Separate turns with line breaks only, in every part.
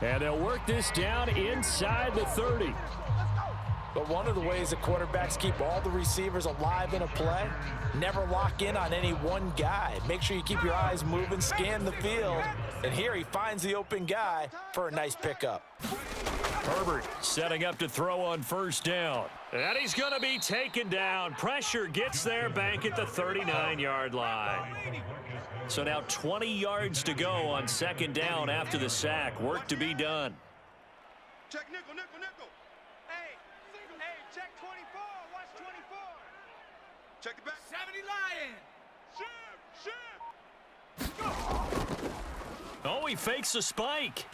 And they'll work this down inside the 30.
But one of the ways that quarterbacks keep all the receivers alive in a play, never lock in on any one guy. Make sure you keep your eyes moving, scan the field. And here he finds the open guy for a nice pickup.
Herbert setting up to throw on first down. And he's going to be taken down. Pressure gets there back at the 39-yard line. So now 20 yards to go on second down after the sack. Work to be done.
Check nickel, nickel, nickel. Hey, check 24. Watch 24. Check the back. 70 Lion. Ship.
Oh, he fakes a spike.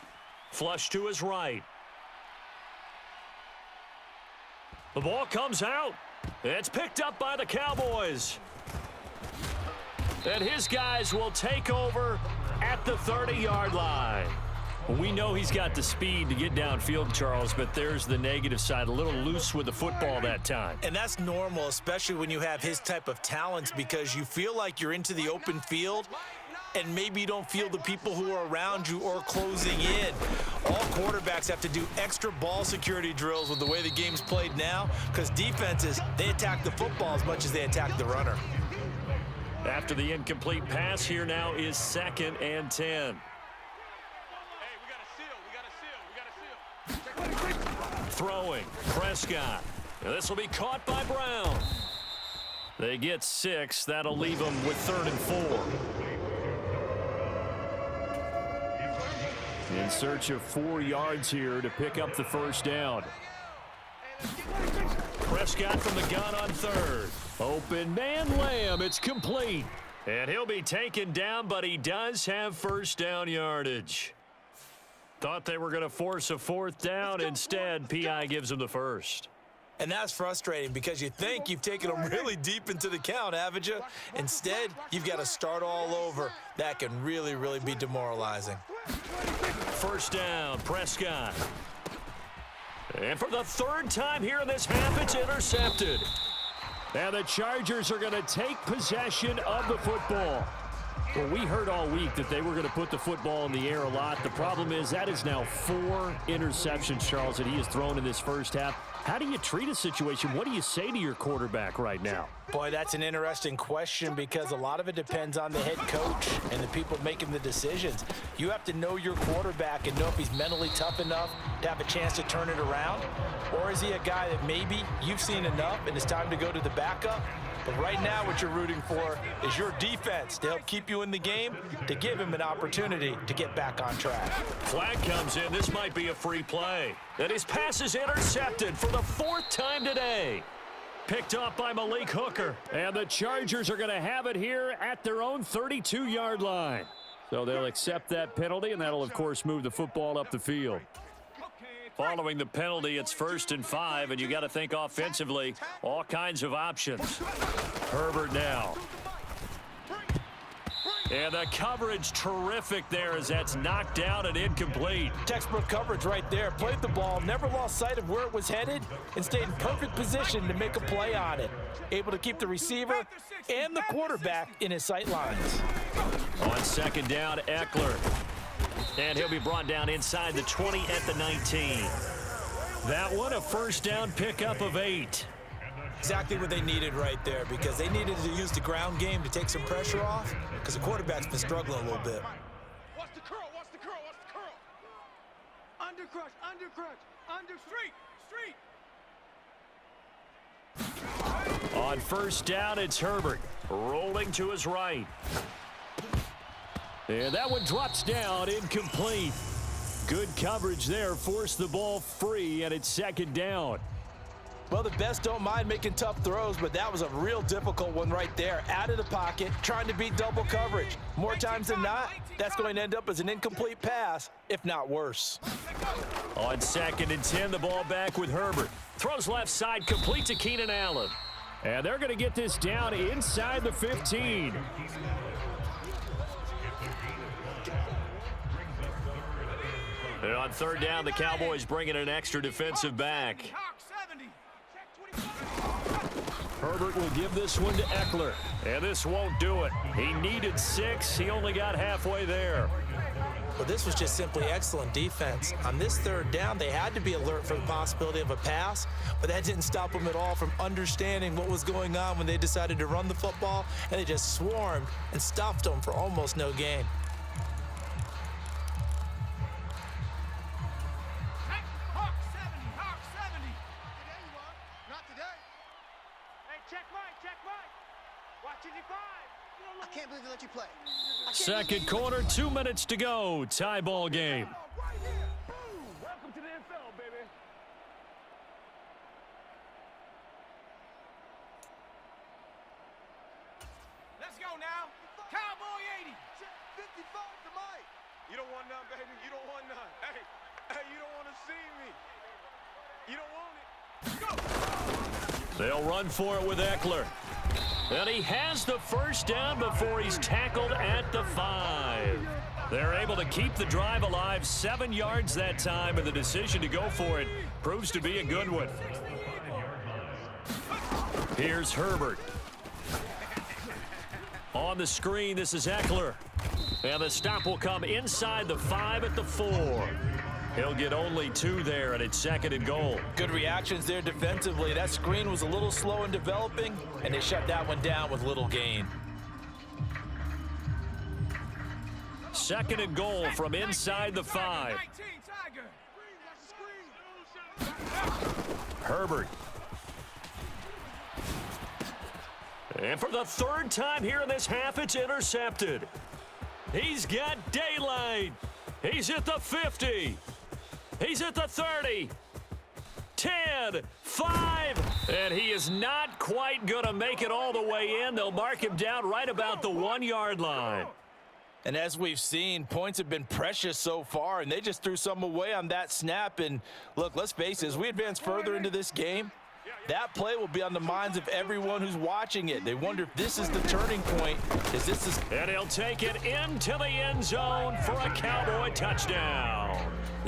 Flush to his right. The ball comes out. It's picked up by the Cowboys. And his guys will take over at the 30-yard line. We know he's got the speed to get downfield, Charles, but there's the negative side. A little loose with the football that time.
And that's normal, especially when you have his type of talents, because you feel like you're into the open field and maybe you don't feel the people who are around you or closing in. All quarterbacks have to do extra ball security drills with the way the game's played now, because defenses, they attack the football as much as they attack the runner.
After the incomplete pass, here now is 2nd and 10. Throwing, Prescott. This will be caught by Brown. They get 6. That'll leave them with 3rd and 4. In search of 4 yards here to pick up the first down. Prescott from the gun on 3rd. Open man, Lamb. It's complete. And he'll be taken down, but he does have first down yardage. Thought they were going to force a 4th down. Instead, P.I. gives him the first.
And that's frustrating because you think you've taken them really deep into the count, haven't you? Instead, you've got to start all over. That can really, really be demoralizing.
First down, Prescott. And for the 3rd time here in this half, it's intercepted. And the Chargers are going to take possession of the football. Well, we heard all week that they were going to put the football in the air a lot. The problem is that is now 4 interceptions, Charles, that he has thrown in this first half. How do you treat a situation? What do you say to your quarterback right now?
Boy, that's an interesting question because a lot of it depends on the head coach and the people making the decisions. You have to know your quarterback and know if he's mentally tough enough to have a chance to turn it around. Or is he a guy that maybe you've seen enough and it's time to go to the backup? But right now what you're rooting for is your defense to help keep you in the game, to give him an opportunity to get back on track.
Flag comes in. This might be a free play. And his pass is intercepted for the 4th time today. Picked up by Malik Hooker. And the Chargers are going to have it here at their own 32-yard line. So they'll accept that penalty, and that'll, of course, move the football up the field. Following the penalty, it's 1st and 5, and you got to think offensively, all kinds of options. Herbert now. And the coverage terrific there as that's knocked down and incomplete.
Textbook coverage right there. Played the ball, never lost sight of where it was headed, and stayed in perfect position to make a play on it. Able to keep the receiver and the quarterback in his sight lines.
On 2nd down, Eckler. And he'll be brought down inside the 20 at the 19. That one, a first down pickup of 8.
Exactly what they needed right there because they needed to use the ground game to take some pressure off because the quarterback's been struggling a little bit.
Watch the curl, watch the curl, watch the curl. Under crush, under street.
On first down, it's Herbert. Rolling to his right. And that one drops down, incomplete. Good coverage there, forced the ball free, and it's 2nd down.
Well, the best don't mind making tough throws, but that was a real difficult one right there. Out of the pocket, trying to beat double coverage. More times than not, that's going to end up as an incomplete pass, if not worse.
On 2nd and 10, the ball back with Herbert. Throws left side, complete to Keenan Allen. And they're going to get this down inside the 15. And on 3rd down, the Cowboys bring in an extra defensive back. Herbert will give this one to Eckler. And this won't do it. He needed 6. He only got halfway there.
Well, this was just simply excellent defense. On this third down, they had to be alert for the possibility of a pass, but that didn't stop them at all from understanding what was going on when they decided to run the football, and they just swarmed and stuffed them for almost no gain.
Hey, Hawk 70, Hawk 70. Today you are, not today. Hey, check Mike. Watch it, 5. I can't believe they let you play.
Second quarter, 2 minutes to go. Tie ball game.
Right here. Boom. Welcome to the NFL, baby. Let's go now. Cowboy 80. 55 to Mike. You don't want none, baby. You don't want none. Hey, you don't want to see me. You don't want it. Go.
They'll run for it with Eckler. And he has the first down before he's tackled at the 5. They're able to keep the drive alive, 7 yards that time, and the decision to go for it proves to be a good one. Here's Herbert. On the screen, this is Eckler. And the stop will come inside the 5 at the 4. He'll get only 2 there, and it's second and goal.
Good reactions there defensively. That screen was a little slow in developing, and they shut that one down with little gain.
Second and goal from inside the 5. Herbert. And for the third time here in this half, it's intercepted. He's got daylight. He's at the 50. He's at the 30. 10, 5, and he is not quite going to make it all the way in. They'll mark him down right about the 1 yard line.
And as we've seen, points have been precious so far, and they just threw some away on that snap. And look, let's face it, as we advance further into this game, that play will be on the minds of everyone who's watching it. They wonder if this is the turning point.
And he'll take it into the end zone for a Cowboy touchdown.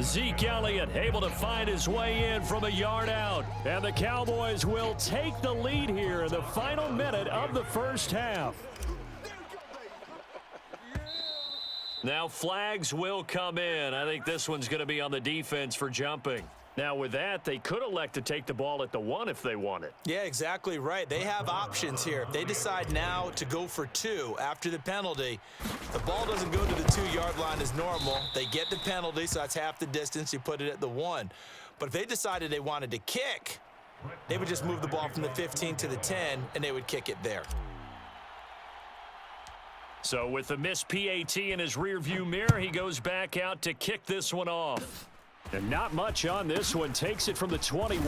Zeke Elliott able to find his way in from a yard out. And the Cowboys will take the lead here in the final minute of the first half. Now flags will come in. I think this one's going to be on the defense for jumping. Now with that, they could elect to take the ball at the 1 if they want it.
Yeah, exactly right. They have options here. If they decide now to go for 2 after the penalty, the ball doesn't go to the 2 yard line as normal. They get the penalty, so that's half the distance. You put it at the 1. But if they decided they wanted to kick, they would just move the ball from the 15 to the 10, and they would kick it there.
So with the missed PAT in his rearview mirror, he goes back out to kick this one off. And not much on this one. Takes it from the 21.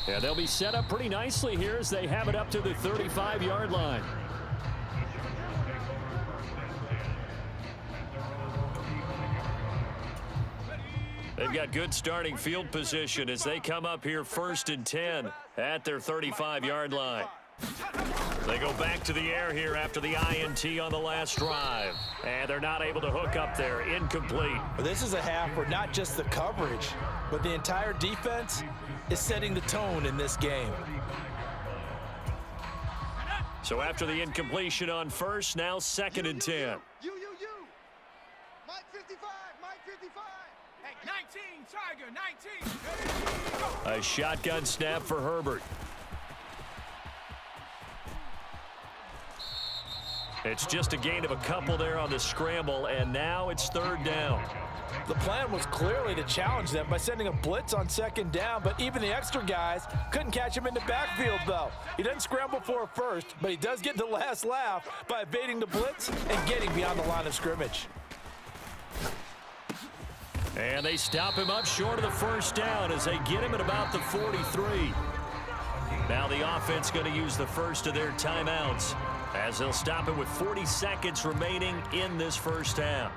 And they'll be set up pretty nicely here as they have it up to the 35-yard line. They've got good starting field position as they come up here 1st and 10 at their 35-yard line. They go back to the air here after the INT on the last drive. And they're not able to hook up there. Incomplete.
Well, this is a half where not just the coverage, but the entire defense is setting the tone in this game.
So after the incompletion on first, now 2nd and 10.
You. Mike 55, Mike 55. Hey, 19, Tiger, 19.
A shotgun snap for Herbert. It's just a gain of a couple there on the scramble, and now it's 3rd down.
The plan was clearly to challenge them by sending a blitz on 2nd down, but even the extra guys couldn't catch him in the backfield, though. He doesn't scramble for a first, but he does get the last laugh by evading the blitz and getting beyond the line of scrimmage.
And they stop him up short of the 1st down as they get him at about the 43. Now the offense going to use the first of their timeouts as they'll stop it with 40 seconds remaining in this first half.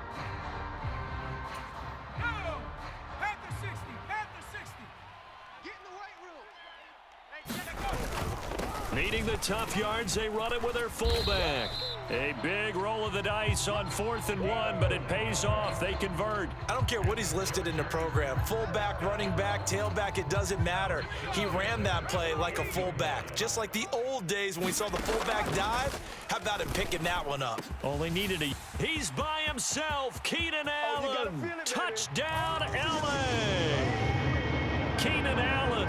Needing the tough yards, they run it with their fullback. A big roll of the dice on 4th and 1, but it pays off. They convert.
I don't care what he's listed in the program. Fullback, running back, tailback, it doesn't matter. He ran that play like a fullback, just like the old days when we saw the fullback dive. How about him picking that one up?
Only needed a... He's by himself. Keenan Allen. Touchdown, LA. Keenan Allen,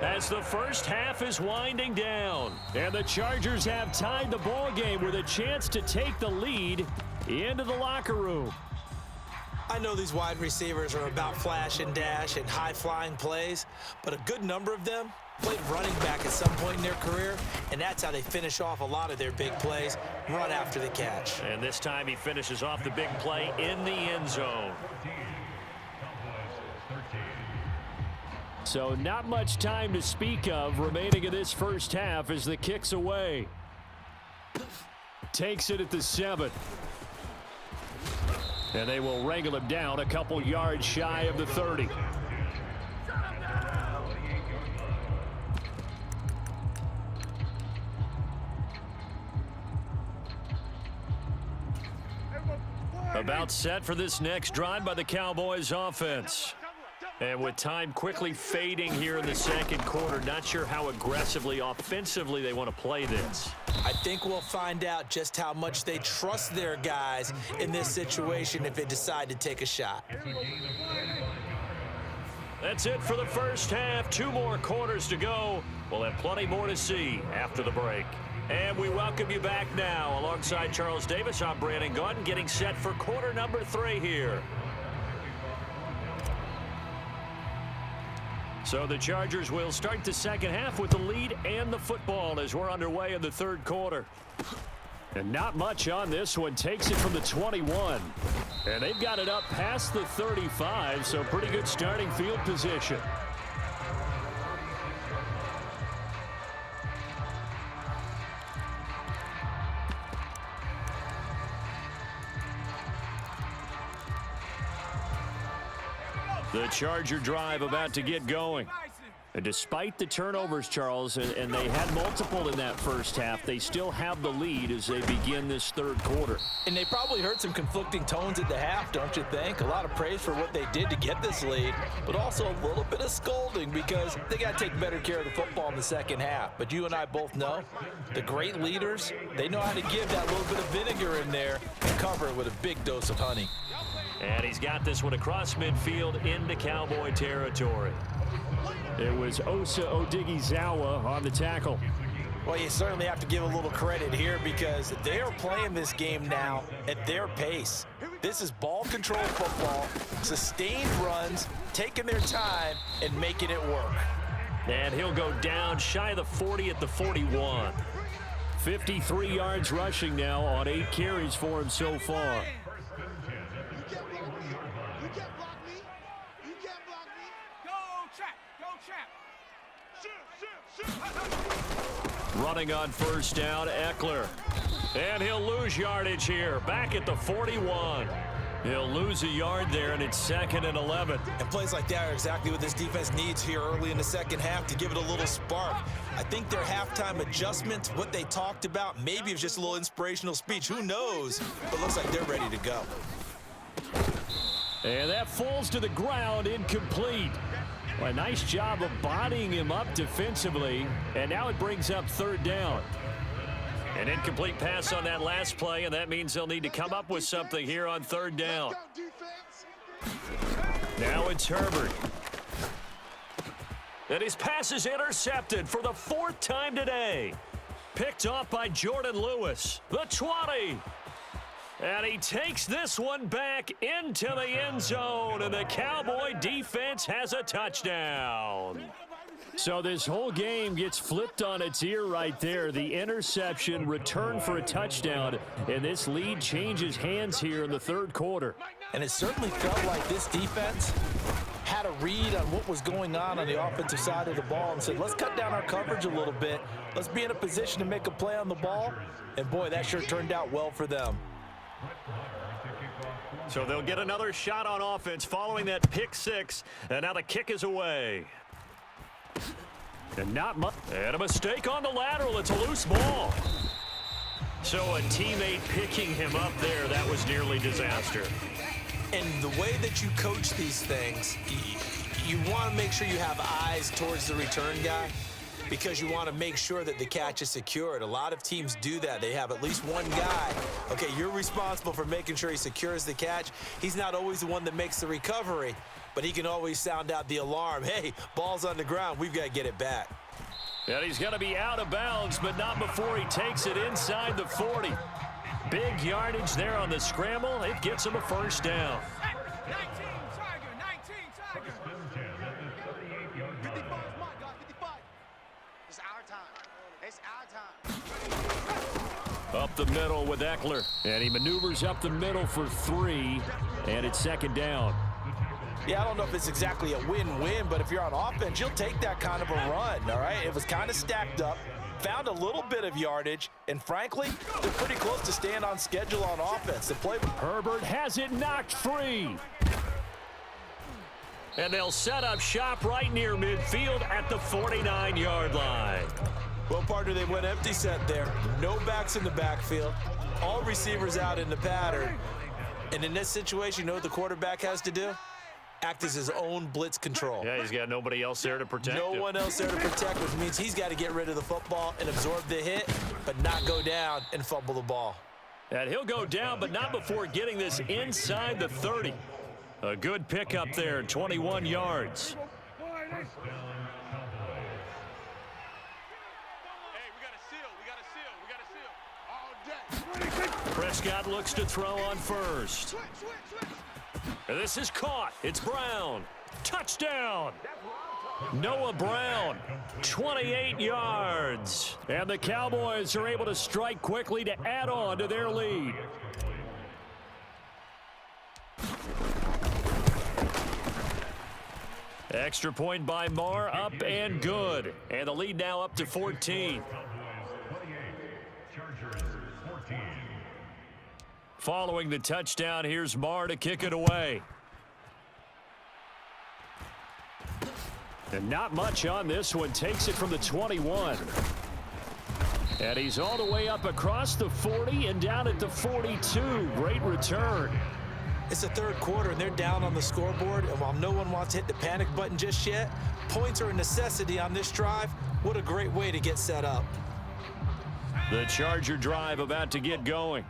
as the first half is winding down. And the Chargers have tied the ball game with a chance to take the lead into the locker room.
I know these wide receivers are about flash and dash and high-flying plays, but a good number of them played running back at some point in their career, and that's how they finish off a lot of their big plays, run after the catch.
And this time he finishes off the big play in the end zone. So not much time to speak of remaining in this first half as the kick's away. Takes it at the 7. And they will wrangle him down a couple yards shy of the 30. About set for this next drive by the Cowboys offense. And with time quickly fading here in the second quarter, not sure how aggressively, offensively they want to play this.
I think we'll find out just how much they trust their guys in this situation if they decide to take a shot.
That's it for the first half. 2 more quarters to go. We'll have plenty more to see after the break. And we welcome you back now. Alongside Charles Davis, I'm Brandon Gaudin, getting set for quarter number 3 here. So the Chargers will start the second half with the lead and the football as we're underway in the third quarter. And not much on this one. Takes it from the 21. And they've got it up past the 35, so pretty good starting field position. The Charger drive about to get going. And despite the turnovers, Charles, and they had multiple in that first half, they still have the lead as they begin this third quarter.
And they probably heard some conflicting tones at the half, don't you think? A lot of praise for what they did to get this lead, but also a little bit of scolding because they got to take better care of the football in the second half. But you and I both know the great leaders, they know how to give that little bit of vinegar in there and cover it with a big dose of honey.
And he's got this one across midfield into Cowboy territory. It was Osa Odighizuwa on the tackle.
Well, you certainly have to give a little credit here because they are playing this game now at their pace. This is ball control football, sustained runs, taking their time and making it work.
And he'll go down shy of the 40 at the 41. 53 yards rushing now on 8 carries for him so far. Running on first down, Eckler. And he'll lose yardage here, back at the 41. He'll lose a yard there, and it's 2nd and 11.
And plays like that are exactly what this defense needs here early in the second half to give it a little spark. I think their halftime adjustments, what they talked about, maybe it was just a little inspirational speech. Who knows? But looks like they're ready to go.
And that falls to the ground, incomplete. Well, a nice job of bodying him up defensively, and now it brings up 3rd down. An incomplete pass on that last play, and that means they'll need to come up with something here on 3rd down. Now it's Herbert. And his pass is intercepted for the 4th time today. Picked off by Jordan Lewis. The 20. And he takes this one back into the end zone, and the Cowboy defense has a touchdown. So this whole game gets flipped on its ear right there. The interception, return for a touchdown, and this lead changes hands here in the third quarter.
And it certainly felt like this defense had a read on what was going on the offensive side of the ball and said, let's cut down our coverage a little bit. Let's be in a position to make a play on the ball. And, boy, that sure turned out well for them.
So they'll get another shot on offense following that pick 6, and now the kick is away. And not much. And a mistake on the lateral. It's a loose ball. So a teammate picking him up there, that was nearly disaster.
And the way that you coach these things, you want to make sure you have eyes towards the return guy because you want to make sure that the catch is secured. A lot of teams do that. They have at least one guy. Okay, you're responsible for making sure he secures the catch. He's not always the one that makes the recovery, but he can always sound out the alarm. Hey, ball's on the ground. We've got to get it back.
And he's going to be out of bounds, but not before he takes it inside the 40. Big yardage there on the scramble. It gets him a first down.
19 Tiger, 19 Tiger. 55 is mine, guys, 55. It's our time. It's our time.
Up the middle with Eckler. And he maneuvers up the middle for 3. And it's second down.
Yeah, I don't know if it's exactly a win-win, but if you're on offense, you'll take that kind of a run, all right? It was kind of stacked up, found a little bit of yardage, and frankly, they're pretty close to staying on schedule on offense. The play.
Herbert has it knocked free. And they'll set up shop right near midfield at the 49-yard line.
Well, partner, they went empty set there. No backs in the backfield. All receivers out in the pattern. And in this situation, you know what the quarterback has to do? Act as his own blitz control.
Yeah, he's got nobody else there to protect him.
No one else there to protect, which means he's got to get rid of the football and absorb the hit, but not go down and fumble the ball.
And he'll go down, but not before getting this inside the 30. A good pickup there, 21 yards.
Hey, we got a seal. We got a seal. All day.
Prescott looks to throw on first.
Switch.
And this is caught. It's Brown. Touchdown. Noah Brown, 28 yards. And the Cowboys are able to strike quickly to add on to their lead. Extra point by Marr, up and good. And the lead now up to 14. Following the touchdown, here's Marr to kick it away. And not much on this one. Takes it from the 21. And he's all the way up across the 40 and down at the 42. Great return.
It's the third quarter, and they're down on the scoreboard. And while no one wants to hit the panic button just yet, points are a necessity on this drive. What a great way to get set up.
The Charger drive about to get going.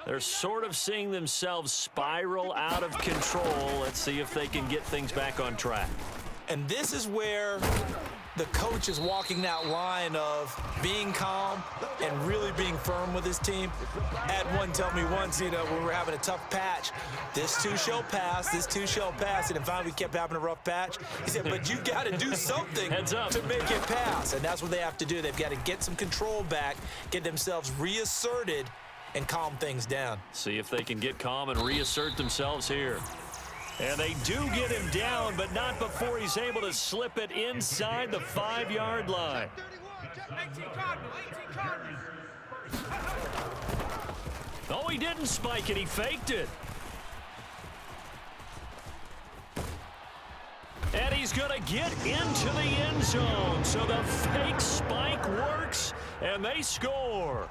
They're sort of seeing themselves spiral out of control. Let's see if they can get things back on track.
And this is where the coach is walking that line of being calm and really being firm with his team. Had one tell me once, when we were having a tough patch, this too shall pass, this too shall pass. And then finally we kept having a rough patch. He said, but you got to do something to make it pass. And that's what they have to do. They've got to get some control back, get themselves reasserted, and calm things down.
See if they can get calm and reassert themselves here. And they do get him down, but not before he's able to slip it inside the 5-yard line.
18 Cardinals.
Oh, he didn't spike it. He faked it. And he's going to get into the end zone. So the fake spike works, and they score.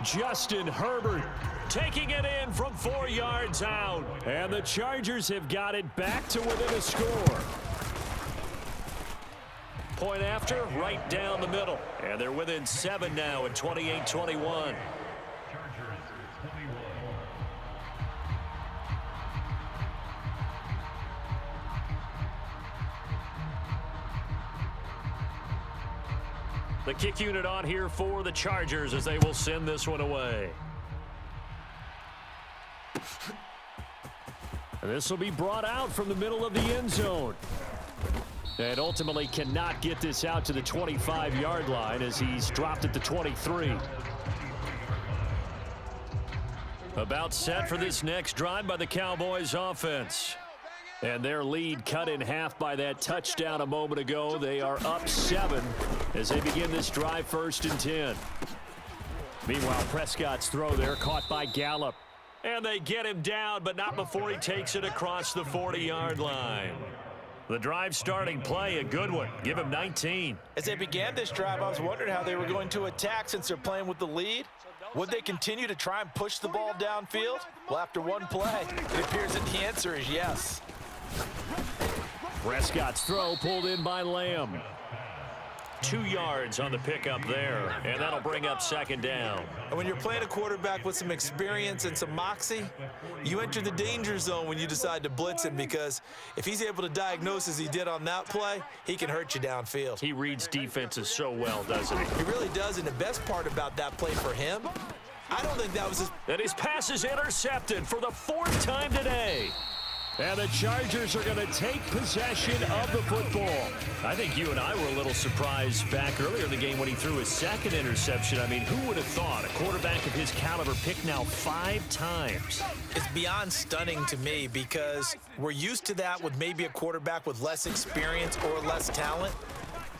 Justin Herbert taking it in from 4 yards out. And the Chargers have got it back to within a score. Point after, right down the middle. And they're within 7 now at 28-21. The kick unit on here for the Chargers as they will send this one away. And this will be brought out from the middle of the end zone. And ultimately cannot get this out to the 25-yard line as he's dropped at the 23. About set for this next drive by the Cowboys offense. And their lead cut in half by that touchdown a moment ago. They are up 7 as they begin this drive, 1st and 10. Meanwhile, Prescott's throw there caught by Gallup. And they get him down, but not before he takes it across the 40-yard line. The drive starting play, a good one. Give him 19.
As they began this drive, I was wondering how they were going to attack since they're playing with the lead. Would they continue to try and push the ball downfield? Well, after one play, it appears that the answer is yes.
Prescott's throw pulled in by Lamb. 2 yards on the pickup there, and that'll bring up second down.
And when you're playing a quarterback with some experience and some moxie, you enter the danger zone when you decide to blitz him, because if he's able to diagnose as he did on that play, he can hurt you downfield.
He reads defenses so well, doesn't he?
He really does, and the best part about that play for him, I don't think that was his...
And his pass is intercepted for the 4th time today. And the Chargers are going to take possession of the football. I think you and I were a little surprised back earlier in the game when he threw his 2nd interception. I mean, who would have thought a quarterback of his caliber picked now 5 times?
It's beyond stunning to me, because we're used to that with maybe a quarterback with less experience or less talent.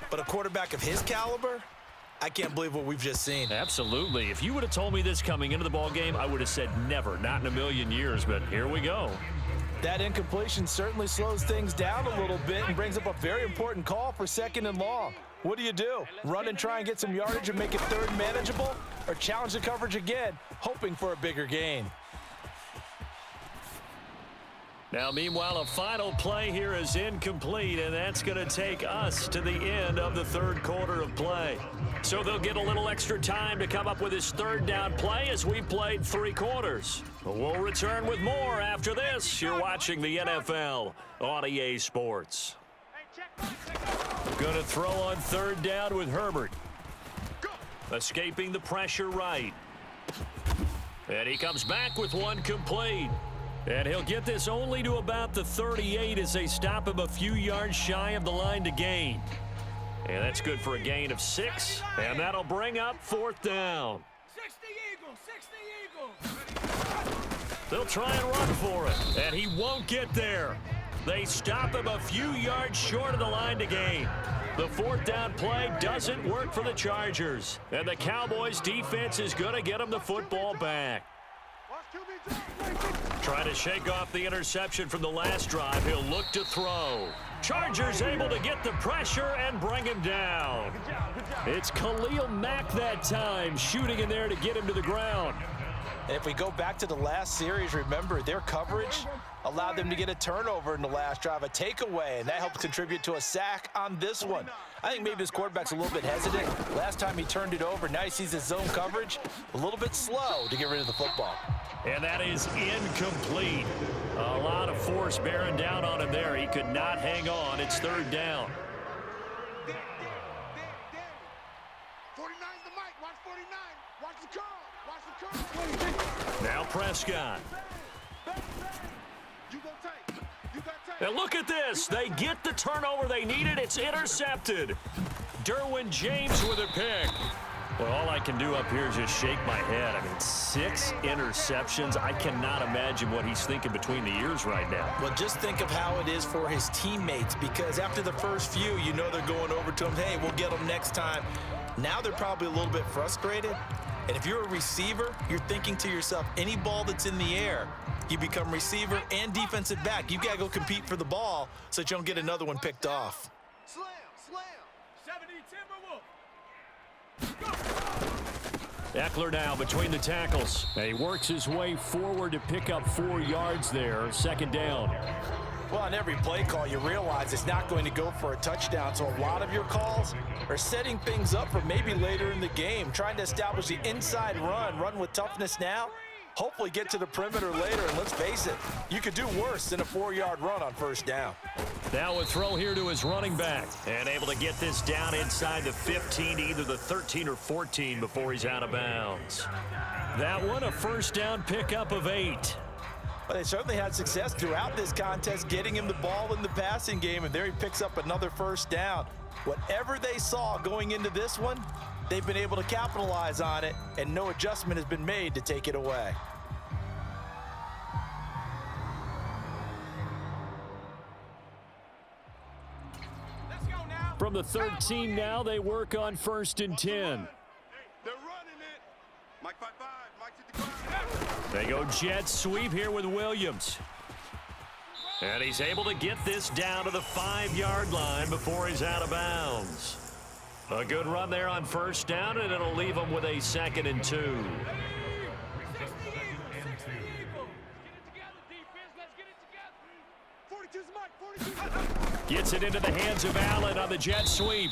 But a quarterback of his caliber, I can't believe what we've just seen.
Absolutely. If you would have told me this coming into the ball game, I would have said never, not in a million years, but here we go.
That incompletion certainly slows things down a little bit and brings up a very important call for 2nd and long. What do? Run and try and get some yardage and make it 3rd manageable? Or challenge the coverage again, hoping for a bigger gain?
Now, meanwhile, a final play here is incomplete, and that's going to take us to the end of the 3rd quarter of play. So they'll get a little extra time to come up with his 3rd down play as we played 3 quarters. We'll return with more after this. You're watching the NFL on EA Sports. Going to throw on 3rd down with Herbert. Escaping the pressure right. And he comes back with one complete. And he'll get this only to about the 38 as they stop him a few yards shy of the line to gain. And that's good for a gain of 6. And that'll bring up 4th down.
60 Eagles.
They'll try and run for it. And he won't get there. They stop him a few yards short of the line to gain. The 4th down play doesn't work for the Chargers. And the Cowboys defense is going to get him the football back. Trying to shake off the interception from the last drive. He'll look to throw. Chargers able to get the pressure and bring him down. It's Khalil Mack that time, shooting in there to get him to the ground.
And if we go back to the last series, remember, their coverage allowed them to get a turnover in the last drive, a takeaway, and that helped contribute to a sack on this one. I think maybe this quarterback's a little bit hesitant. Last time he turned it over, now he sees his zone coverage a little bit slow to get rid of the football.
And that is incomplete. A lot of force bearing down on him there. He could not hang on. It's 3rd down.
49's the mic. Watch 49. Watch the curl. Watch the curl.
Now Prescott.
You go tight. You got tight.
And look at this. They get the turnover they needed. It's intercepted. Derwin James with a pick. Well, all I can do up here is just shake my head. I mean, 6 interceptions. I cannot imagine what he's thinking between the ears right now.
Well, just think of how it is for his teammates, because after the first few, you know they're going over to him, hey, we'll get them next time. Now they're probably a little bit frustrated. And if you're a receiver, you're thinking to yourself, any ball that's in the air, you become receiver and defensive back. You've got to go compete for the ball so that you don't get another one picked off.
Slam. 70 Timberwolf.
Eckler now between the tackles. He works his way forward to pick up 4 yards there. 2nd down.
Well, on every play call, you realize it's not going to go for a touchdown, so a lot of your calls are setting things up for maybe later in the game, trying to establish the inside run with toughness now, hopefully get to the perimeter later, and let's face it, you could do worse than a 4-yard run on 1st down.
Now a throw here to his running back, and able to get this down inside the 15, either the 13 or 14 before he's out of bounds. That one, a 1st down pickup of 8.
Well, they certainly had success throughout this contest, getting him the ball in the passing game, and there he picks up another 1st down. Whatever they saw going into this one, they've been able to capitalize on it, and no adjustment has been made to take it away.
From the 13 now, they work on 1st and 10.
They're running it. Mike 5-5. Mike to the ground.
They go jet sweep here with Williams. And he's able to get this down to the 5-yard line before he's out of bounds. A good run there on first down, and it'll leave them with a 2nd and 2. Gets it into the hands of Allen on the jet sweep.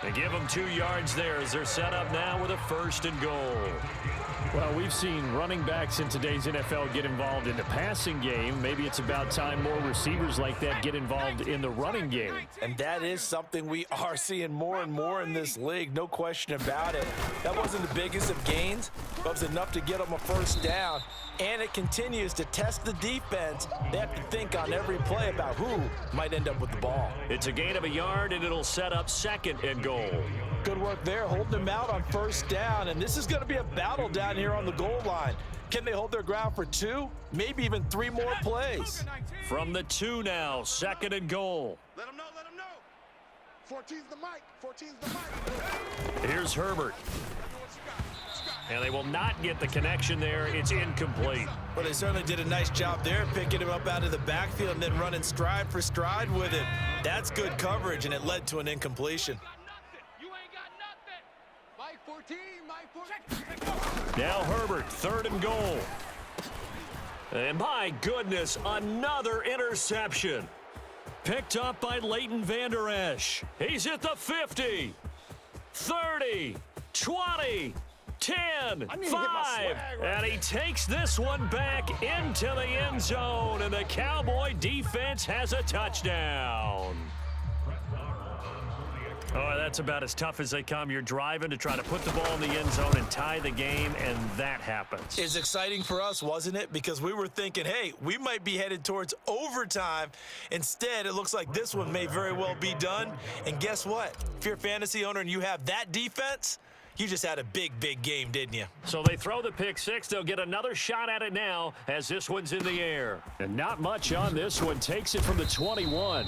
They give him 2 yards there as they're set up now with a 1st and goal.
Well, we've seen running backs in today's NFL get involved in the passing game. Maybe it's about time more receivers like that get involved in the running game.
And that is something we are seeing more and more in this league, no question about it. That wasn't the biggest of gains, but it was enough to get them a 1st down. And it continues to test the defense. They have to think on every play about who might end up with the ball.
It's a gain of a yard, and it'll set up 2nd and goal.
Good work there, holding them out on 1st down. And this is going to be a battle down here on the goal line. Can they hold their ground for 2, maybe even 3 more plays?
From the 2 now, 2nd and goal.
Let them know, let them know. 14's the mic, 14's the mic.
Here's Herbert. And they will not get the connection there. It's incomplete.
Well, they certainly did a nice job there, picking him up out of the backfield and then running stride for stride with him. That's good coverage, and it led to an incompletion.
You ain't got nothing. Mike 14, Mike 14.
Now Herbert, 3rd and goal. And my goodness, another interception. Picked up by Leighton Vander Esch. He's at the 50, 30, 20, 10, 5, and he takes this one back into the end zone, and the Cowboy defense has a touchdown. Oh, that's about as tough as they come. You're driving to try to put the ball in the end zone and tie the game, and that happens.
It's exciting for us, wasn't it? Because we were thinking, hey, we might be headed towards overtime. Instead, it looks like this one may very well be done. And guess what? If you're a fantasy owner and you have that defense, you just had a big, big game, didn't you?
So they throw the pick 6. They'll get another shot at it now as this one's in the air.
And not much on this one. Takes it from the 21.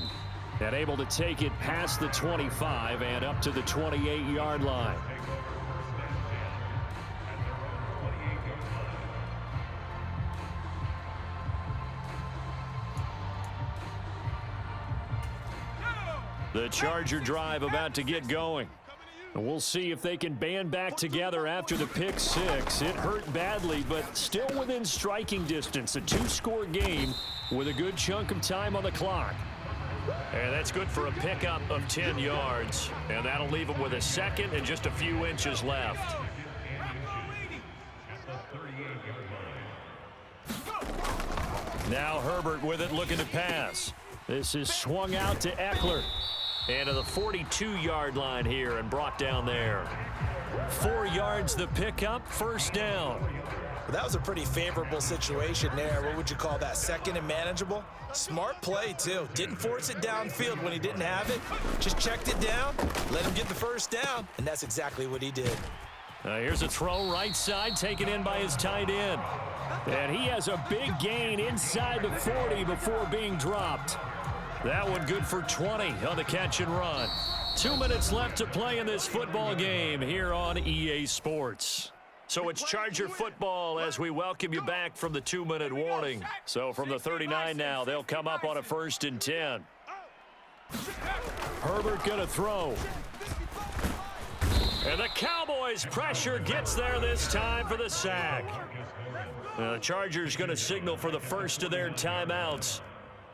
And able to take it past the 25 and up to the 28-yard line. The Charger drive about to get going. And we'll see if they can band back together after the pick 6. It hurt badly, but still within striking distance. A 2-score game with a good chunk of time on the clock.
And that's good for a pickup of 10 yards. And that'll leave them with a 2nd and just a few inches left. Now Herbert with it, looking to pass.
This is swung out to Eckler.
And to the 42-yard line here and brought down there. 4 yards the pickup, 1st down.
Well, that was a pretty favorable situation there. What would you call that? 2nd and manageable? Smart play, too. Didn't force it downfield when he didn't have it. Just checked it down, let him get the 1st down, and that's exactly what he did.
Here's a throw right side, taken in by his tight end.
And he has a big gain inside the 40 before being dropped.
That one good for 20 on the catch and run. 2 minutes left to play in this football game here on EA Sports. So it's Charger football as we welcome you back from the 2-minute warning. So from the 39 now, they'll come up on a 1st and 10.
Herbert gonna throw.
And the Cowboys' pressure gets there this time for the sack. The Chargers going to signal for the first of their timeouts.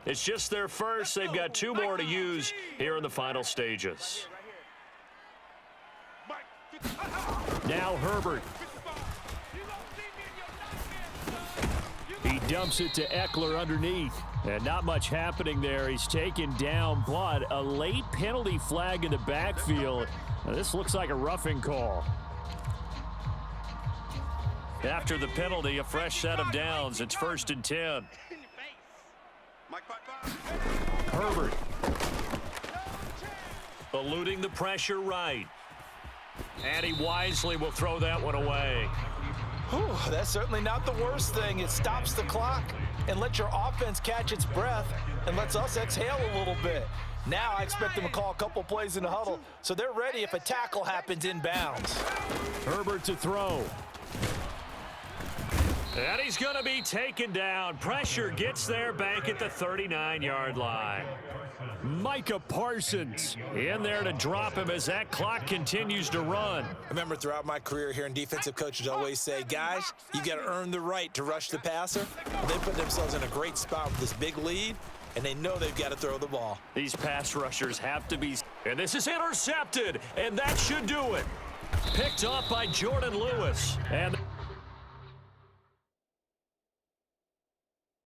It's just their first. They've got 2 more to use here in the final stages.
Now Herbert. He dumps it to Eckler underneath. And not much happening there. He's taken down, but a late penalty flag in the backfield. Now, this looks like a roughing call.
After the penalty, a fresh set of downs. It's 1st and 10.
Herbert.
Eluding the pressure right. And he wisely will throw that one away.
Whew, that's certainly not the worst thing. It stops the clock and lets your offense catch its breath and lets us exhale a little bit. Now I expect them to call a couple plays in the huddle, so they're ready if a tackle happens inbounds.
Herbert to throw.
And he's going to be taken down. Pressure gets there back at the 39-yard line. Micah Parsons in there to drop him as that clock continues to run.
I remember throughout my career hearing defensive coaches always say, guys, you got to earn the right to rush the passer. They put themselves in a great spot with this big lead, and they know they've got to throw the ball.
These pass rushers have to be. And this is intercepted, and that should do it. Picked off by Jordan Lewis. And